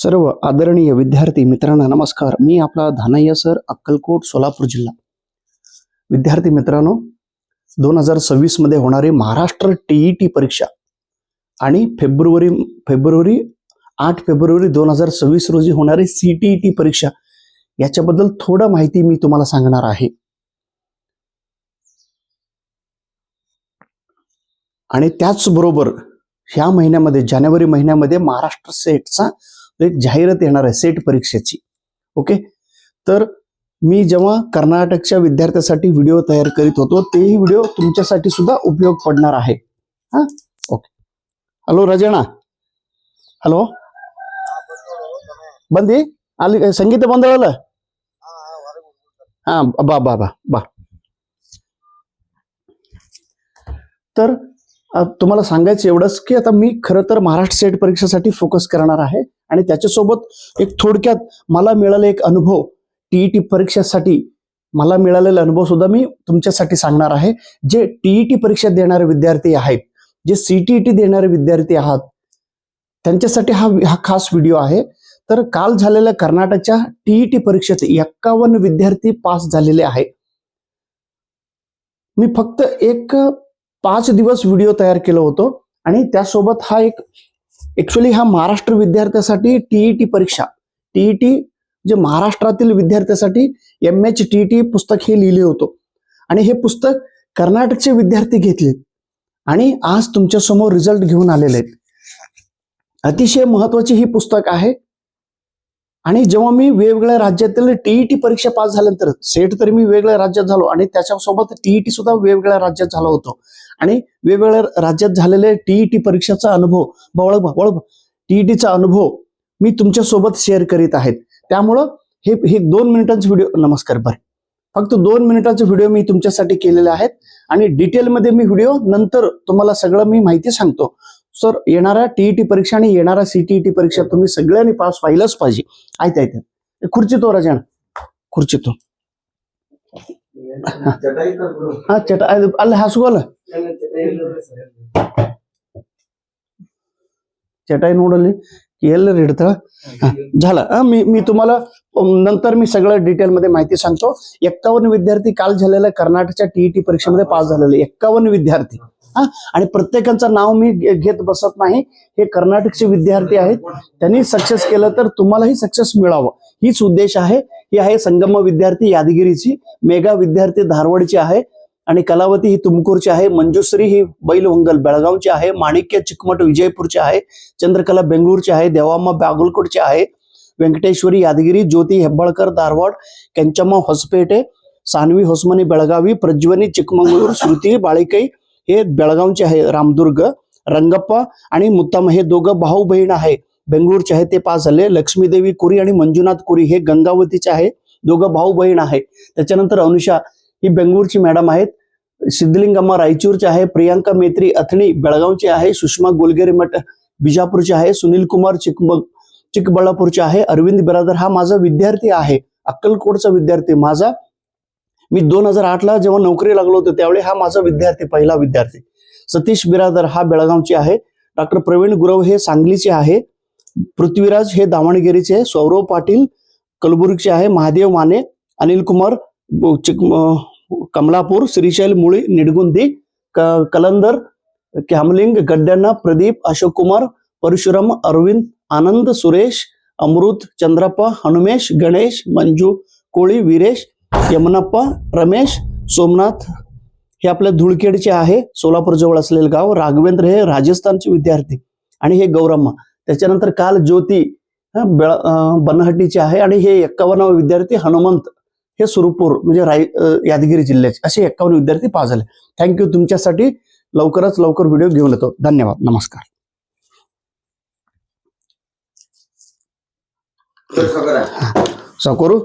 सर्व आदरणीय विद्यार्थी मित्रांनो नमस्कार. मी आपला धानय्या सर, अक्कलकोट, सोलापूर जिल्हा. विद्यार्थी मित्रांनो, 2026 मध्ये होणारी महाराष्ट्र टीईटी परीक्षा आणि फेब्रुवारी 8 फेब्रुवारी 2026 रोजी होणारी सीटीईटी परीक्षा याच्याबद्दल थोडं माहिती मी तुम्हाला सांगणार आहे. आणि त्याचबरोबर ह्या महिन्यामध्ये जानेवारी महिन्यामध्ये महाराष्ट्र सेटचा एक जाहिरात येणार आहे सेट परीक्षेची. ओके, तर मी जेव्हा कर्नाटकच्या विद्यार्थ्यांसाठी व्हिडिओ तयार करीत होतो तेही व्हिडिओ तुमच्यासाठी सुद्धा उपयोग पडणार आहे. हा, ओके. हॅलो रजना, हॅलो, बंदी आली संगीत बंद. हा बा बा बा बा. तर तुम्हाला सांगायचं एवढंच की आता मी खरं तर महाराष्ट्र सेट परीक्षेसाठी फोकस करणार आहे आणि त्याच्यासोबत एक थोडक्यात मला मिळालेला एक अनुभव टीईटी परीक्षेसाठी मला मिळालेला अनुभव सुद्धा मी तुमच्यासाठी सांगणार आहे. जे टीईटी परीक्षा देणारे विद्यार्थी आहेत, जे सीटीईटी देणारे विद्यार्थी आहात, त्यांच्यासाठी हा खास व्हिडिओ आहे. तर काल झालेल्या कर्नाटकच्या टीईटी परीक्षेत 51 विद्यार्थी पास झालेले आहेत. मी फक्त एक 5 दिवस व्हिडिओ तयार केलं होतं आणि त्यासोबत हा ऍक्च्युअली हा महाराष्ट्र विद्यार्थ्यांसाठी टीईटी परीक्षा, टीईटी जे महाराष्ट्रातील विद्यार्थ्यांसाठी MHTT पुस्तक हे लिहिले होतं आणि हे पुस्तक कर्नाटकचे विद्यार्थी घेतलेत आणि आज तुमच्या समोर रिझल्ट घेऊन आलेले आहेत. अतिशय महत्वाची ही पुस्तक आहे. आणि जेव्हा मी वेगवेगळ्या राज्यातील टीईटी परीक्षा पास झाल्यानंतर सेट तरी मी वेगवेगळ्या राज्यात झालो आणि त्याच्यासोबत टीईटी सुद्धा वेगवेगळ्या राज्यात झालो होतो आणि वेगवेगळ्या राज्यात झालेले टीईटी परीक्षेचा अनुभव टीईटीचा अनुभव मी तुमच्या सोबत शेअर करीत आहेत. त्यामुळं हे 2 मिनिटांचे व्हिडिओ, नमस्कार, फक्त 2 मिनिटाचे व्हिडिओ मी तुमच्यासाठी केलेले आहेत आणि डिटेलमध्ये मी व्हिडिओ नंतर तुम्हाला सगळं मी माहिती सांगतो. सर, येणाऱ्या टीईटी परीक्षा आणि येणाऱ्या सीटीईटी परीक्षा तुम्ही सगळ्यांनी पास व्हायलाच पाहिजे. ऐक खुर्ची तो रजन, खुर्ची तो हा चटा अल्ल हसगोल चटाई नोडली एल इडता झालं. मी तुम्हाला नंतर मी सगळं डिटेलमध्ये माहिती सांगतो. 51 विद्यार्थी काल झालेल्या कर्नाटकच्या टीईटी परीक्षेमध्ये पास झालेले 51 विद्यार्थी. आणि प्रत्येकाचं नाव मी घेत बसत नाही. हे कर्नाटकचे विद्यार्थी आहेत, त्यांनी सक्सेस केलं तर तुम्हालाही सक्सेस मिळावं हीच उद्देश आहे. ही आहे संगम विद्यार्थी यादगिरीची, मेघा विद्यार्थी धारवाडची आहे आणि कलावती ही तुमकूरची आहे, मंजुश्री ही बैलवंगल बेळगावची आहे, माणिक्य चिकमठ विजयपूरची आहे, चंद्रकला बेंगळूरची आहे, देवाम्मा बागलकोटची आहे, व्यंकटेश्वरी यादगिरी, ज्योती हेब्बाळकर धारवाड, केंचम्मा होसपेटे, सान्वी होसमनी बेळगावी, प्रज्वनी चिकमंगळूर, श्रुती बाळिकई हे बेळगावचे आहे, रामदुर्ग, रंगप्पा आणि मुत्तम हे दोघं भाऊ बहीण आहे, बेंगळूरचे आहे, ते पास झाले. लक्ष्मीदेवी कुरी आणि मंजुनाथ कुरी हे गंगावतीचे आहे, दोघं भाऊ बहीण आहे. त्याच्यानंतर अनुषा ही बेंगळूरची मॅडम आहेत, सिद्धलिंगम्मा रायचूरचे आहे, प्रियांका मेत्री अथणी बेळगावची आहे, सुषमा गोलगेरे मठ बिजापूरचे आहे, सुनील कुमार चिकबळ्ळापूरचे आहे, अरविंद बिरादर हा माझा विद्यार्थी आहे, अक्कलकोटचा विद्यार्थी माझा. मी 2008 ला जेव्हा नोकरी लागलो होतो त्यावेळी हा माझा विद्यार्थी, पहिला विद्यार्थी. सतीश बिरादर हा बेळगावचे आहे, डॉक्टर प्रवीण गुरव हे सांगलीचे आहे, पृथ्वीराज हे दावणगिरीचे आहे, सौरव पाटील कलबुर्गीचे आहे, महादेव माने, अनिल कुमार कमलापूर, श्रीशैल मुळी निडगुंदी, कलंदर कॅमलिंग गड्डण्णा, प्रदीप अशोक कुमार, परशुराम अरविंद, आनंद सुरेश, अमृत चंद्रप्पा, हनुमेश गणेश, मंजू कोळी, वीरेश यमनप्पा, रमेश सोमनाथ हे आपल्या धुळखेडचे आहे, सोलापूर जवळ असलेले गाव, राघवेंद्र हे राजस्थानचे विद्यार्थी आणि हे गौरम्मा. त्याच्यानंतर काल ज्योती बनहट्टीचे आहे आणि हे 51 विद्यार्थी हनुमंत हे सुरपूर म्हणजे यादगिरी जिल्ह्याचे, असे 51 विद्यार्थी पास झाले. थँक्यू. तुमच्यासाठी लवकरच लवकर व्हिडिओ घेऊन येतो. धन्यवाद, नमस्कार. साकोरू